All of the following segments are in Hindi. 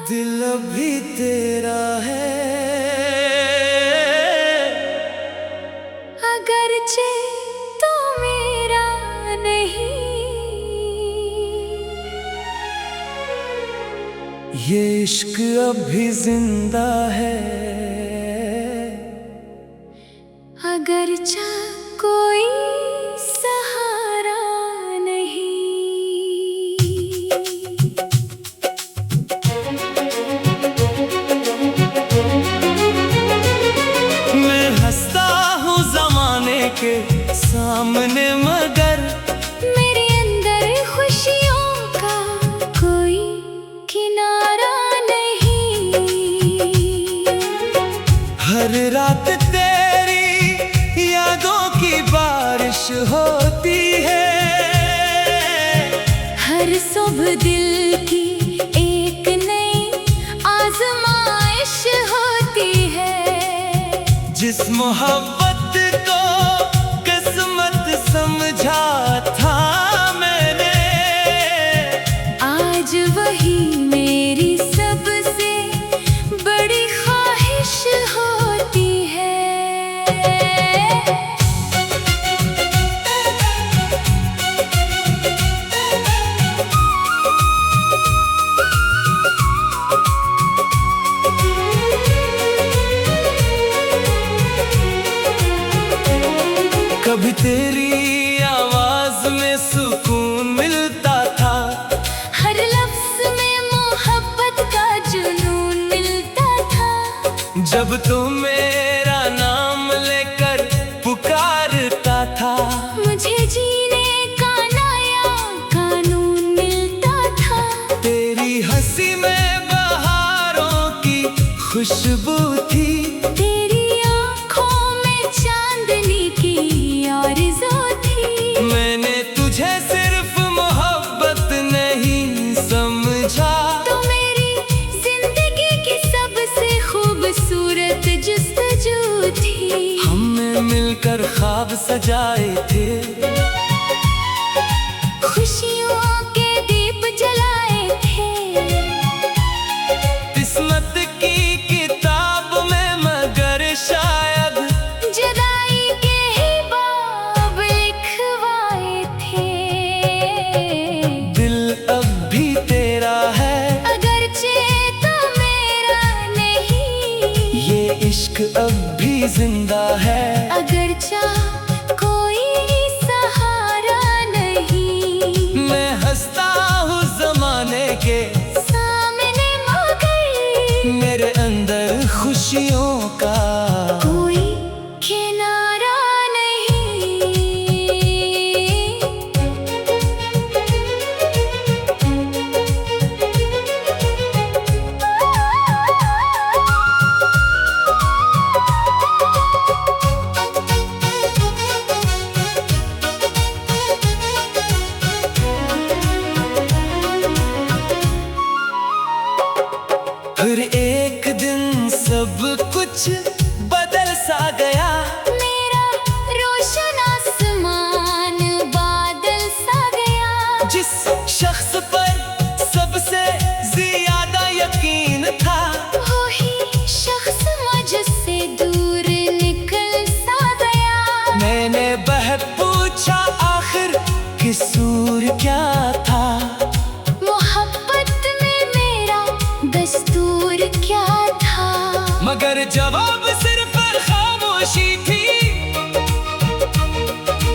दिल अभी तेरा है, अगरचे तो मेरा नहीं। ये इश्क अभी जिंदा है, अगरचा कोई सहारा नहीं। मैं हंसता हूँ जमाने के सामने, मगर मेरे अंदर खुशियों का कोई किनारा नहीं। हर रात तेरी यादों की बारिश होती है, हर सुबह दिल की एक नई आजमाइश होती है। जिस मोहब्बत को किस्मत समझा था मैंने, आज वही मेरी सबसे बड़ी ख्वाहिश होती है। कभी तेरी आवाज में सुकून मिलता था, हर लफ्ज में मोहब्बत का जुनून मिलता था। जब तू मेरा नाम लेकर पुकारता था, मुझे जीने का नया कानून मिलता था। तेरी हंसी में बहारों की खुशबू थी, तेरी आँखों में चांदनी की आरज़ू थी। मैंने तुझे सिर्फ मोहब्बत नहीं समझा, तो मेरी जिंदगी की सबसे खूबसूरत जुस्तजू थी। हमने मिलकर ख्वाब सजाए थे, खुशियों के दीप जलाए थे। किस्मत की किताब में मगर शायद जुदाई के ही बाब लिखवाए थे। दिल अब भी तेरा है, अगरचे तो मेरा नहीं। ये इश्क अब भी जिंदा है, अगरचा कोई सहारा नहीं। मैं हंसता हूँ जमाने के सामने मगर मेरे अंदर खुशियों का कोई किनारा फिर एक दिन सब कुछ बदल सा गया, मेरा रोशन आसमान बादल सा गया। जिस शख्स पर सबसे ज्यादा यकीन था, वही शख्स मुझसे दूर निकल सा गया। मैंने बहक पूछा आखिर कसूर क्या था, मोहब्बत में मेरा दस्तूर क्या था। मगर जवाब सिर्फ खामोशी थी।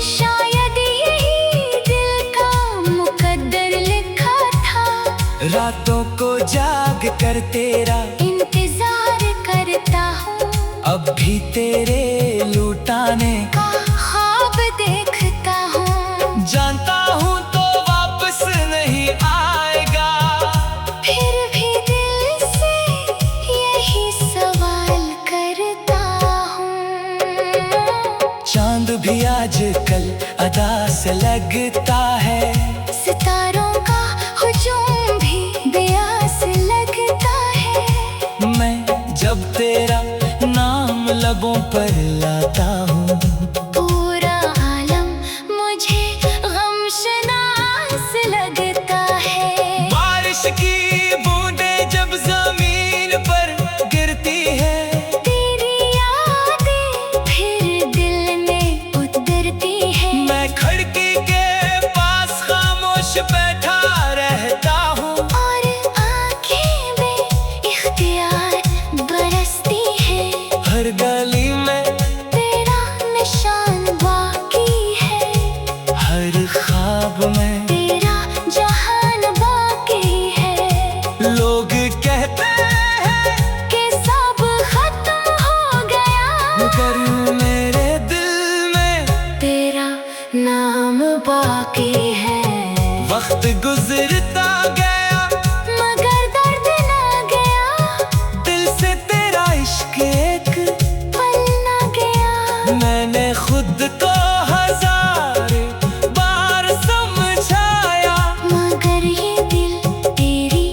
शायद यही दिल का मुकद्दर लिखा था। रातों को जाग कर तेरा इंतजार करता हूँ, अब भी तेरे लुटाने का ख्वाब देखता हूँ। जानता हूँ तो वापस नहीं आएगा, फिर भी दिल से यही सवाल करता हूँ। चांद भी आजकल अदा से लगता है, सितारों का हुजूम भी बेआस लगता है। मैं जब तेरा नाम लबों पर लाता हूँ, पूरा आलम मुझे गमशनास लगता है। बारिश की बूंदें जब काम बाकी है। वक्त गुजरता गया मगर दर्द ना गया, दिल से तेरा इश्क एक पल ना गया। मैंने खुद को हजार बार समझाया, मगर ये दिल तेरी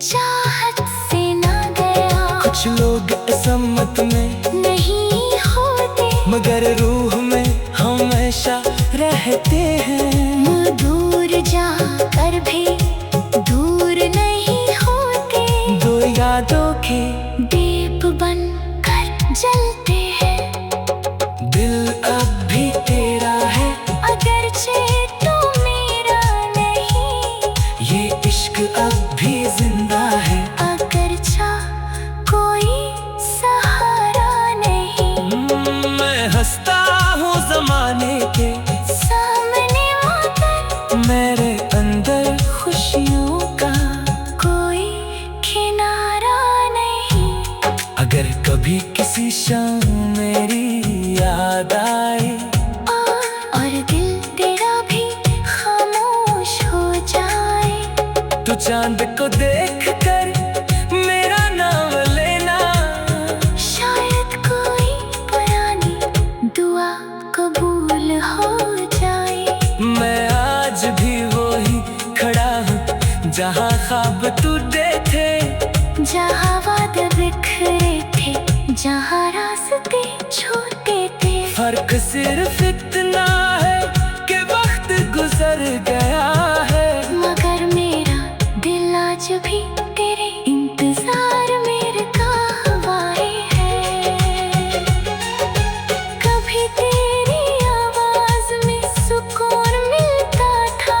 चाहत से ना गया। कुछ लोग किस्मत में नहीं होते, मगर रूह में हमेशा रहते हैं। दूर जाकर भी दूर नहीं होते, दो यादों के दीप बन कर जलते हैं। दिल अब भी तेरा है, अगरचे तू मेरा नहीं, ये इश्क अब भी जिंदा है। अगरचा कोई सहारा नहीं। मैं हंसता हूँ जमाने के सामने आकर मेरे अंदर खुशियों का कोई किनारा नहीं। अगर कभी किसी शाम मेरी याद आए और दिल तेरा भी खामोश हो जाए, तो चांद को देख कर मेरा नाम लेना। शायद कोई पुरानी दुआ कबूल हो जाए। मैं आज भी वही खड़ा हूँ जहाँ ख्वाब टूटे थे, जहाँ वादे बिखरे थे, जहाँ रास्ते छोटे थे। फर्क सिर्फ इतना है कि वक्त गुजर गया है। मगर मेरा दिल आज भी तेरे इंतजार में रुका हुआ है। कभी तेरी आवाज में सुकून मिलता था,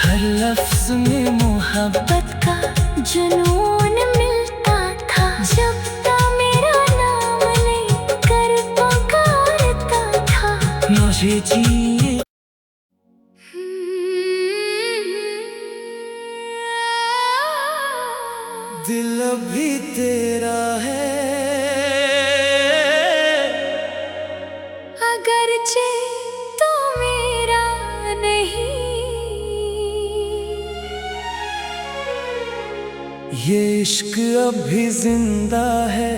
हर लफ्ज में मोहब्बत का जुनून मिलता था। जब ता मेरा नाम लेकर पुकारता था। मुझे जिए दिल अभी तेरा है, अगरचे तो मेरा नहीं, ये इश्क अभी जिंदा है।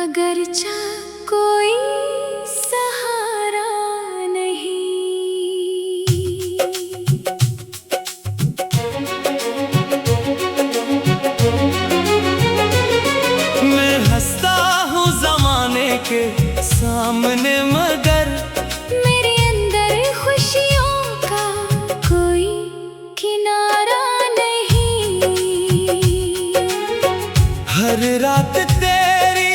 अगरचा कोई सहारा नहीं। मैं हंसता हूँ जमाने के सामने, मगर मेरे अंदर खुशियों का कोई किनारा नहीं। हर रात तेरी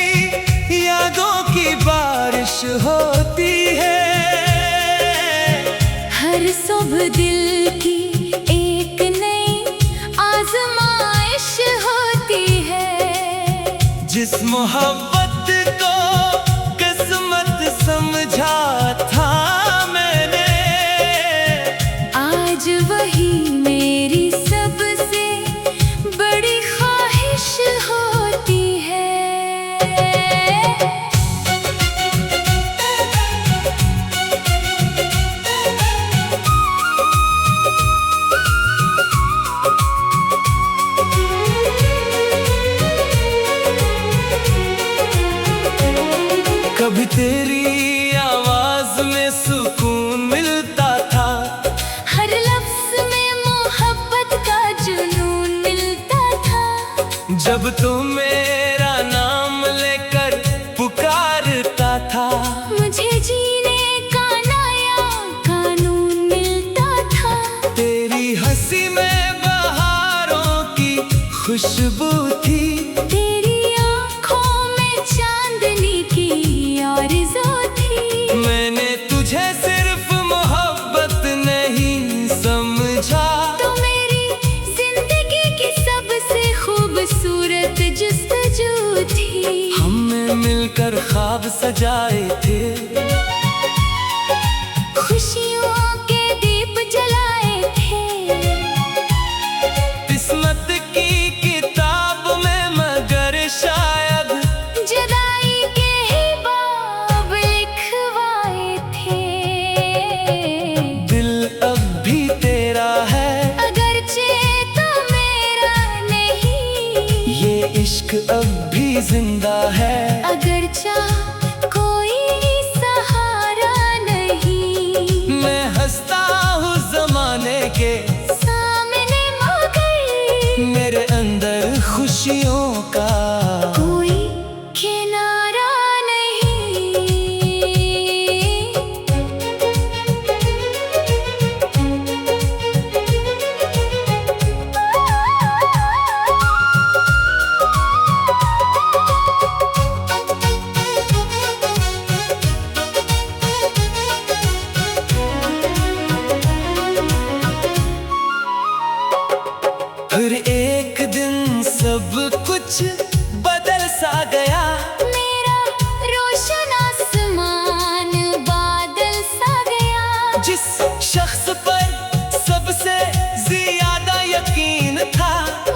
यादों की बारिश होती है। हर सुबह दिल की एक नई आजमाइश होती है। जिस मोहब्बत को किस्मत समझा था मैंने, आज वही मेरी सबसे बड़ी ख्वाहिश होती है। कभी तेरी आवाज में सुकून मिलता था, हर लफ्ज में मोहब्बत का जुनून मिलता था। जब तुम मेरा नाम लेकर पुकारता था। मुझे जीने का नया कानून मिलता था। तेरी हंसी में बहारों की खुशबू थी, तेरी आँखों में चांदनी की आरज़ू थी। मैंने तुझे सिर्फ मोहब्बत नहीं समझा, तो मेरी जिंदगी की सबसे खूबसूरत जुस्तजू थी। हमने मिलकर ख्वाब सजाए थे, खुशियों के दीप जलाए थे। किस्मत की किताब में, मगर शायद जुदाई के ही बाब लिखवाए इश्क अब भी जिंदा है। अगर चाह कोई सहारा नहीं, मैं हंसता हूँ जमाने के सामने मगर मेरे अंदर खुशियों का कोई किनारा नहीं। फिर एक दिन सब कुछ बदल सा गया। मेरा रोशन आसमान बादल सा गया। जिस शख्स पर सबसे ज्यादा यकीन था,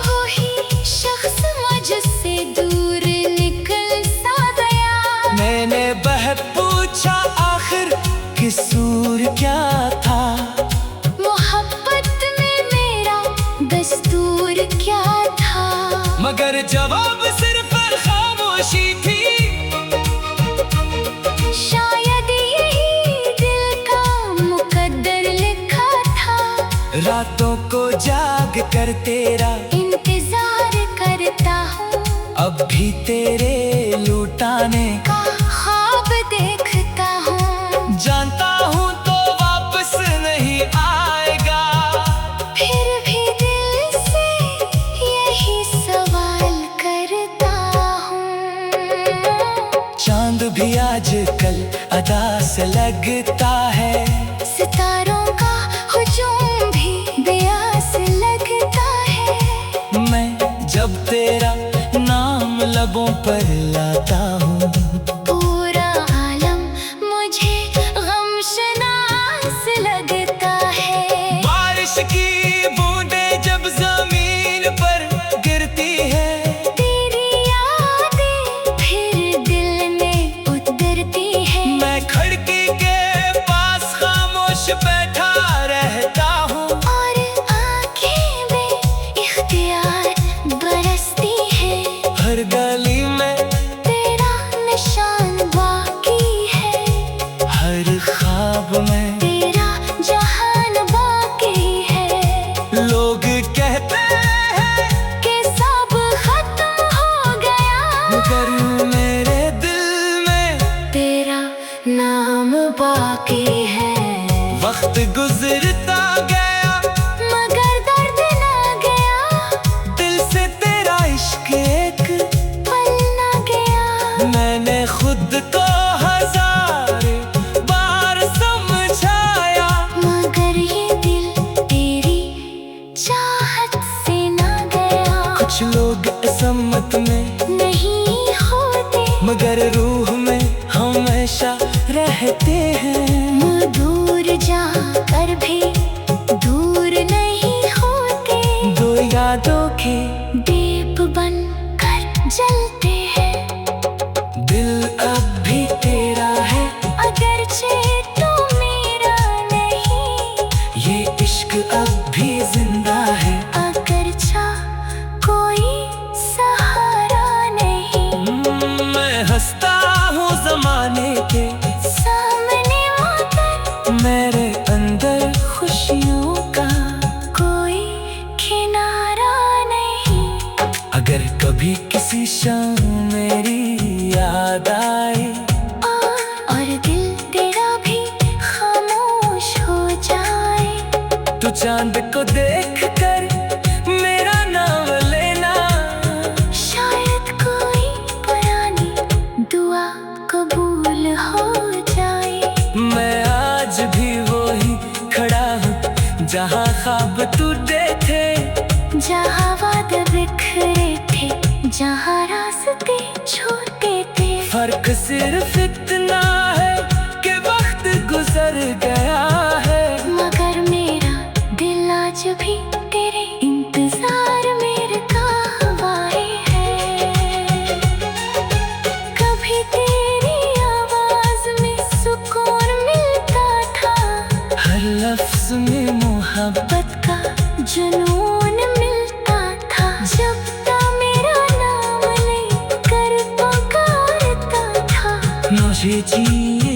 वही शख्स मुझसे दूर निकल सा गया। मैंने बहक पूछा आखिर कसूर क्या था। मोहब्बत में मेरा दस्तूर क्या था। मगर जवाब सिर्फ खामोशी थी। शायद यही दिल का मुकद्दर लिखा था। रातों को जाग कर तेरा इंतजार करता हूँ, अब भी तेरे लुटाने का ख्वाब देखता हूँ। जानता हूँ तो वापस नहीं आएगा। फिर भी दिल से यही सवाल करता हूँ। चांद भी आजकल अदा से लगता है। सितारों का हुजूम भी बेआस लगता है। मैं जब तेरा नाम लबों पर लाता हूँ, पूरा आलम मुझे गमशनास लगता है। बारिश की बूंदें जब जमीन पर गिरती है, तेरी यादें फिर दिल में उतरती है। मैं खिड़की के पास खामोश बैठा रहता हूँ। और आंखें बेइख्तियार बरसती है। हर गली में तेरा निशान बाकी है। हर ख्वाब में तेरा जहान बाकी है। लोग कहते हैं कि सब खत्म हो गया, मगर मेरे दिल में तेरा नाम बाकी है। वक्त गुजरता गया, मगर दर्द ना गया, दिल से तेरा इश्क एक पल ना गया। मैंने खुद को हजार बार समझाया, मगर ये दिल तेरी चाहत से ना गया। कुछ लोग असमत में नहीं होते, मगर रूह में हमेशा रहते हैं। दूर जाकर भी दूर नहीं होते। दो यादों के दीप बन कर जलते हैं। दिल अब भी तेरा है, अगरचे तो मेरा नहीं। ये इश्क अब भी जिंदा है। अगर चाह कोई सहारा नहीं, मैं हंसता हूँ जमाने के सामने मगर मेरे अंदर खुशियों का कोई किनारा नहीं। अगर कभी किसी शाम मेरी याद आए, और दिल तेरा भी खामोश हो जाए, तो चांद को देख कर मेरा नाम लेना। शायद कोई पुरानी दुआ कबूल हो जाए। मैं आज भी वही खड़ा हूँ जहाँ ख्वाब टूटे थे। जहाँ वादे बिखरे थे, जहाँ रास्ते छोटे थे। फर्क सिर्फ इतना है कि वक्त गुजर गया है। मगर मेरा दिल आज भी तेरे इंतजार में रुका हुआ है। कभी तेरी आवाज में सुकून मिलता था, हर लफ्ज में मोहब्बत का जुनून मिलता था। जब तक मेरा नाम मुझे जिए।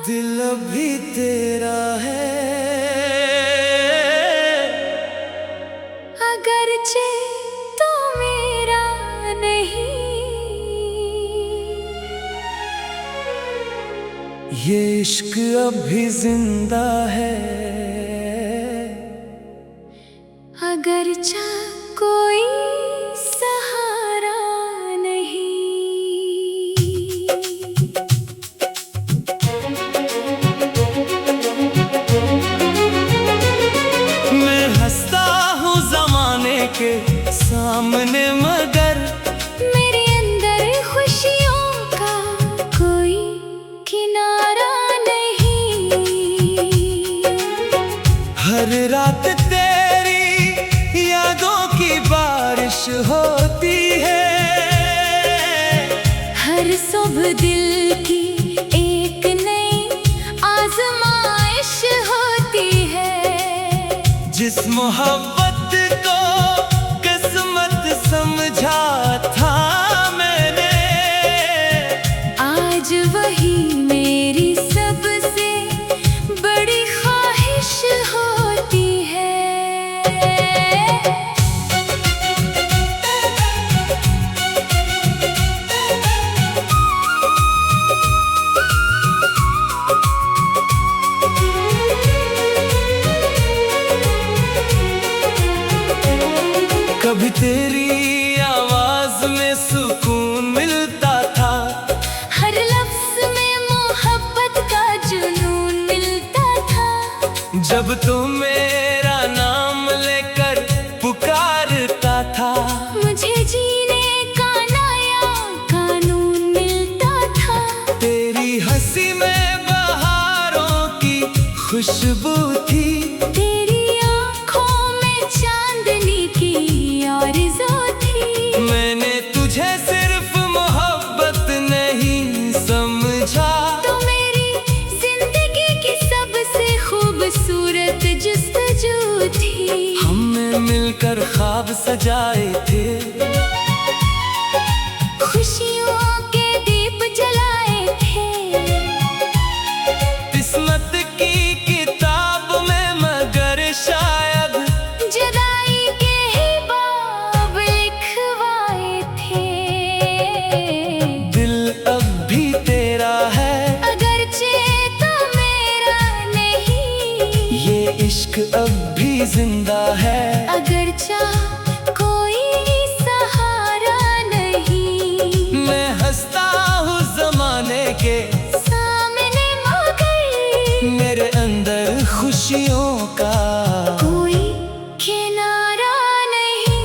दिल अभी तेरा है, अगरचे तो मेरा नहीं। ये इश्क अभी जिंदा है, अगरचा कोई सहारा नहीं। मैं हंसता हूँ जमाने के सामने, मगर मेरे अंदर खुशियों का कोई किनारा नहीं। हर रात तेरी यादों की बारिश होती है, हर सुबह दिल की एक नई आजमाइश होती है। जिस मोहब्बत को किस्मत समझा था मैंने, आज वही मेरी सबसे बड़ी ख्वाहिश होती है। कभी तेरी आवाज में सुकून मिलता था, हर लफ्ज में मोहब्बत का जुनून मिलता था। जब तू मेरा नाम लेकर पुकारता था, मुझे जीने का नया कानून मिलता था। तेरी हंसी में बहारों की खुशबू थी, तेरी आँखों में चांदनी की आरज़ू थी। मैंने तुझे सिर्फ मोहब्बत नहीं समझा, तो मेरी जिंदगी की सबसे खूबसूरत जुस्तजू थी। हमने मिलकर ख्वाब सजाए थे, खुशियों के दीप जलाए थे। किस्मत की किताब में, मगर शायद जुदाई के ही बाब लिखवाए थे। दिल अब भी तेरा है, अगरचे तो मेरा नहीं। ये इश्क अब भी जिंदा है, अगरचा कोई सहारा नहीं। मैं हंसता हूँ जमाने के सामने मगर मेरे अंदर खुशियों का कोई किनारा नहीं।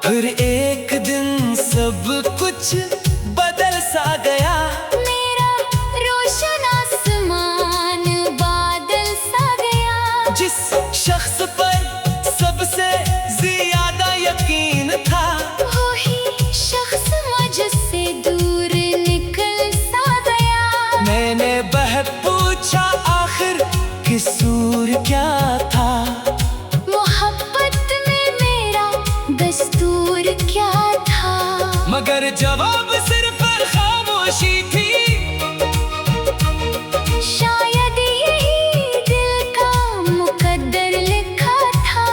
फिर एक दिन सब कुछ बदल सा गया, मेरा रोशन आसमान बादल सा गया। जिस शख्स पर सबसे ज्यादा यकीन था, वही शख्स मुझसे दूर निकल सा गया। मैंने बहक पूछा आखिर कसूर क्या था, मोहब्बत में मेरा दस्तूर क्या था। मगर जवाब सिर्फ खामोशी थी। शायद यही दिल का मुकद्दर लिखा था।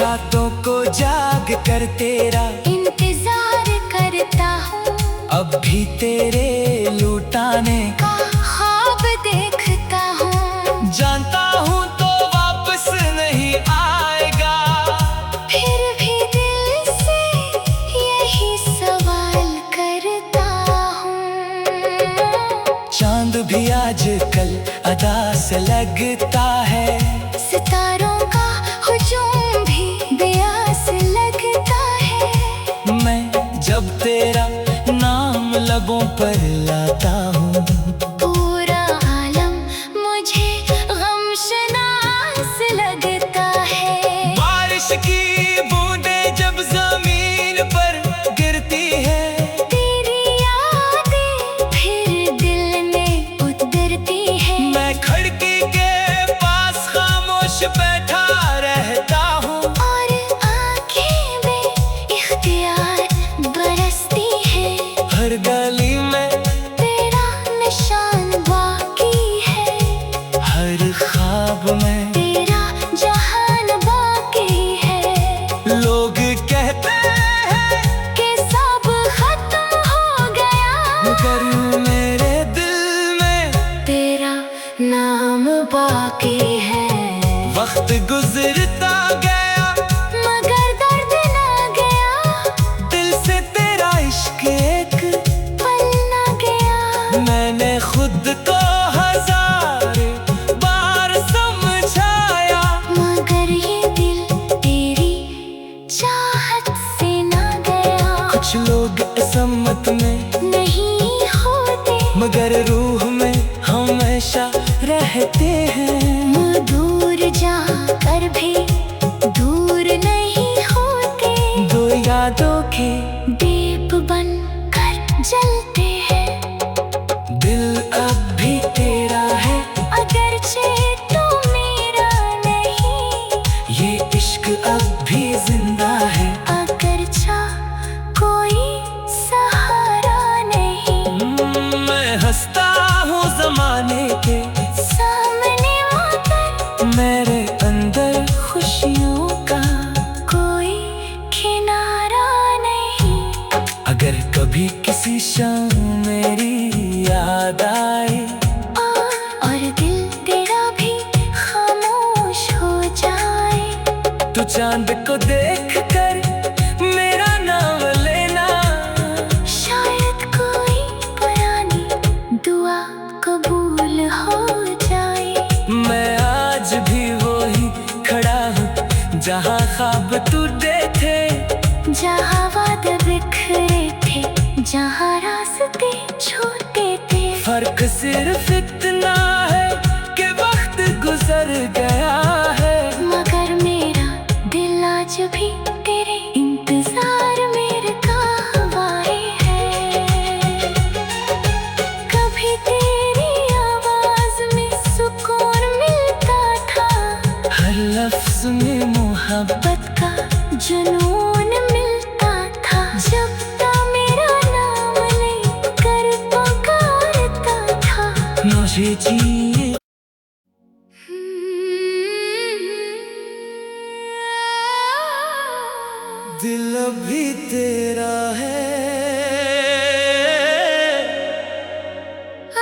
रातों को जाग कर तेरा इंतजार करता हूँ, अब भी तेरे लुटाने का ख्वाब देखता हूँ। जानता हूँ तो वापस नहीं आएगा, फिर भी दिल से यही सवाल करता हूँ। चांद भी आजकल अदा से लगता है, सितारों का हुजूम भी बेआस लगता है। मैं जब तेरा नाम लबों पर लाता हूँ, पूरा ख्वाब में तेरा जहान बाकी है। लोग कहते हैं कि सब खत्म हो गया, मगर मेरे दिल में तेरा नाम बाकी है। वक्त गुजरता गया मगर दर्द ना गया, दिल से तेरा इश्क एक पल ना गया। मैंने खुद को हजार बार समझाया, मगर ये दिल तेरी चाहत से ना गया। कुछ लोग असमत में नहीं होते, मगर रूह में हमेशा रहते हैं। दूर जाकर भी दूर नहीं होते, दो यादों के दीप बन कर जलते हैं। दिल अब भी तेरा है, अगरचे तू मेरा नहीं, ये इश्क अब भी जिंदा है। अगरचा कोई सहारा नहीं। मैं हंसता हूँ जमाने के सामने आकर मेरे अंदर खुशियों का कोई किनारा नहीं। अगर कभी किसी शाम मेरी याद आए और दिल तेरा भी खामोश हो जाए, तो चांद को देख कर मेरा नाम लेना। शायद कोई पुरानी दुआ कबूल हो जाए। मैं आज भी वही खड़ा हूँ जहाँ ख्वाब टूटे थे, जहाँ वादे बिखरे थे, जहाँ रास्ते छोटे थे। फर्क सिर्फ इतना है कि वक्त गुजर गया है। मगर मेरा दिल आज भी तेरे इंतजार में रुका हुआ है। कभी तेरी आवाज में सुकून मिलता था, हर लफ्ज में मोहब्बत का जुनून मिलता था। जब ता मेरा नाम लेकर पुकारता था, मुझे जिए दिल भी तेरा है।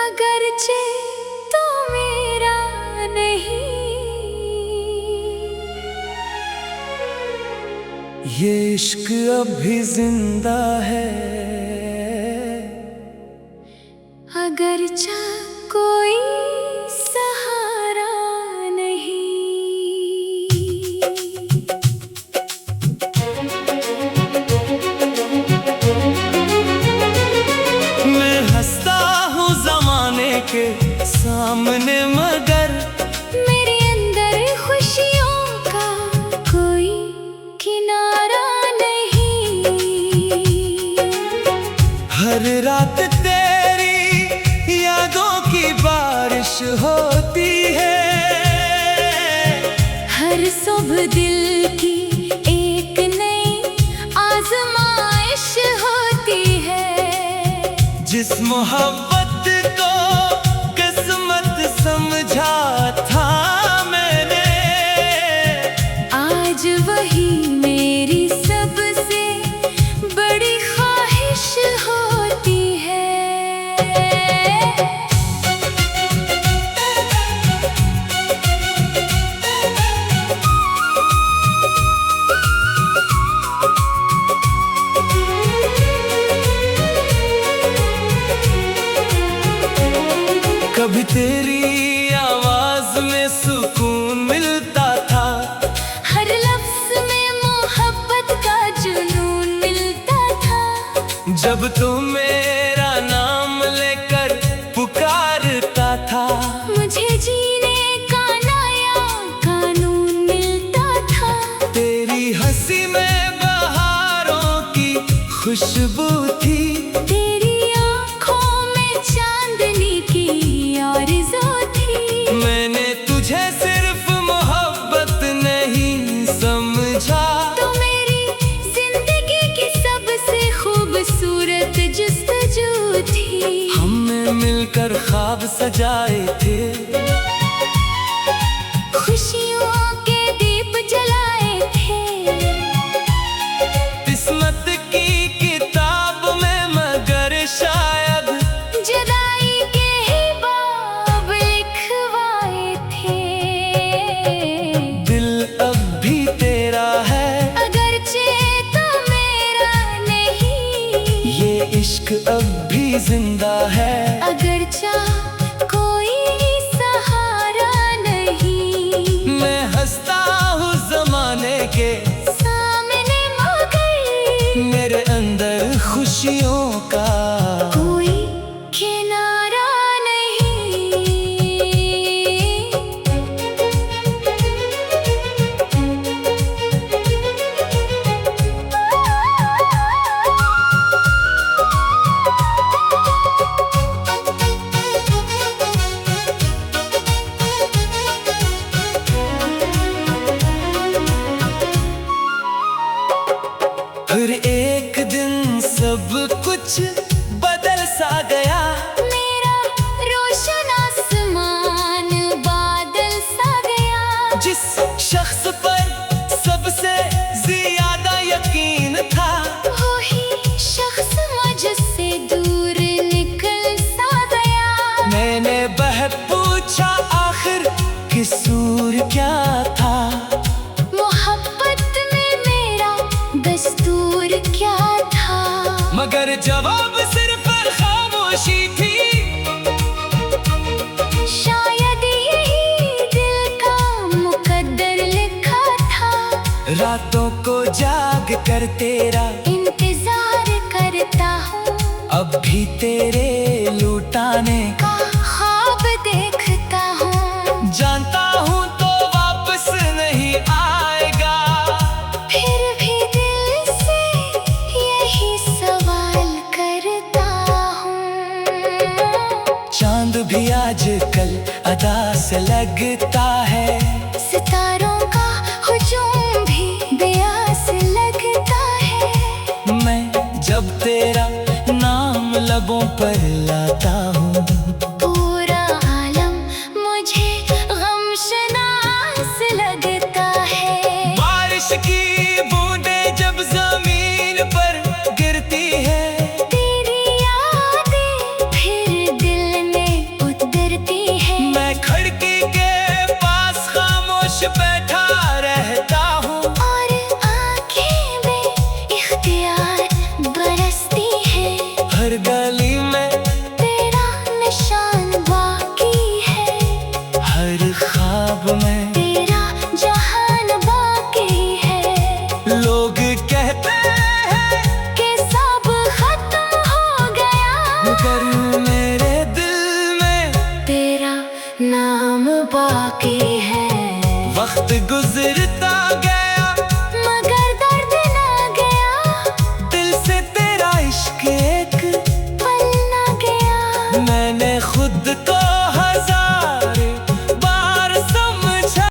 अगरचे तो मेरा नहीं, ये इश्क अब भी जिंदा है। अगरचा कोई सहारा नहीं। मैं हंसता हूँ जमाने के सामने, मगर मेरे अंदर खुशियों का कोई किनारा नहीं। हर रात तेरी यादों की बारिश होती है। हर सुबह दिल की एक नई आजमाइश होती है। जिस मोहब्बत को किस्मत समझा था मैंने, आज वही मेरी सबसे बड़ी ख्वाहिश होती है। कभी तेरी आवाज में सुकून मिलता था, हर लफ्ज में मोहब्बत का जुनून मिलता था। जब तुम मेरा नाम लेकर पुकारता था। मुझे जीने का नया कानून मिलता था। तेरी हंसी में बहारों की खुशबू थी, तेरी आँखों में चांदनी की आरज़ू थी। मैंने तुझे सिर्फ मोहब्बत नहीं समझा, तो मेरी जिंदगी की सबसे खूबसूरत जुस्तजू थी। हमने मिलकर ख्वाब सजाए थे, इश्क अब भी जिंदा है। अगर चाह कोई सहारा नहीं, मैं हंसता हूँ जमाने के सामने मगर मेरे अंदर खुशियों का कोई किनारा नहीं। फिर एक दिन सब कुछ बदल सा गया। मेरा रोशन आसमान बादल सा गया। जिस शख्स पर सबसे ज्यादा यकीन था, वही शख्स मुझसे दूर निकल सा गया। मैंने बहक पूछा आखिर कसूर क्या था। मोहब्बत में मेरा दस्तूर क्या था। मगर जवाब सिर्फ खामोशी थी। शायद यही दिल का मुकद्दर लिखा था। रातों को जाग कर तेरा इंतजार करता हूँ, अब भी तेरे लुटाने का ख्वाब देखता हूँ। जानता हूँ तो वापस नहीं आएगा। फिर भी दिल से यही सवाल करता हूँ। चांद भी आजकल अदा से लगता है। सितारों का हुजूम भी बेआस लगता है। मैं जब तेरा नाम लबों पर लाता हूँ, पूरा आलम मुझे गमशनास लगता है। बारिश की बूंदें जब जमीन पर गिरती है, तेरी यादें फिर दिल में उतरती है। मैं खिड़की के पास खामोश बैठा रहता हूँ। और आँखें बेइख्तियार बरसती है। हर गली में तेरा निशान बाकी है। हर ख्वाब में तेरा जहान बाकी है। लोग कहते हैं कि सब खत्म हो गया, मगर मेरे दिल में तेरा नाम बाकी है। वक्त गुजरता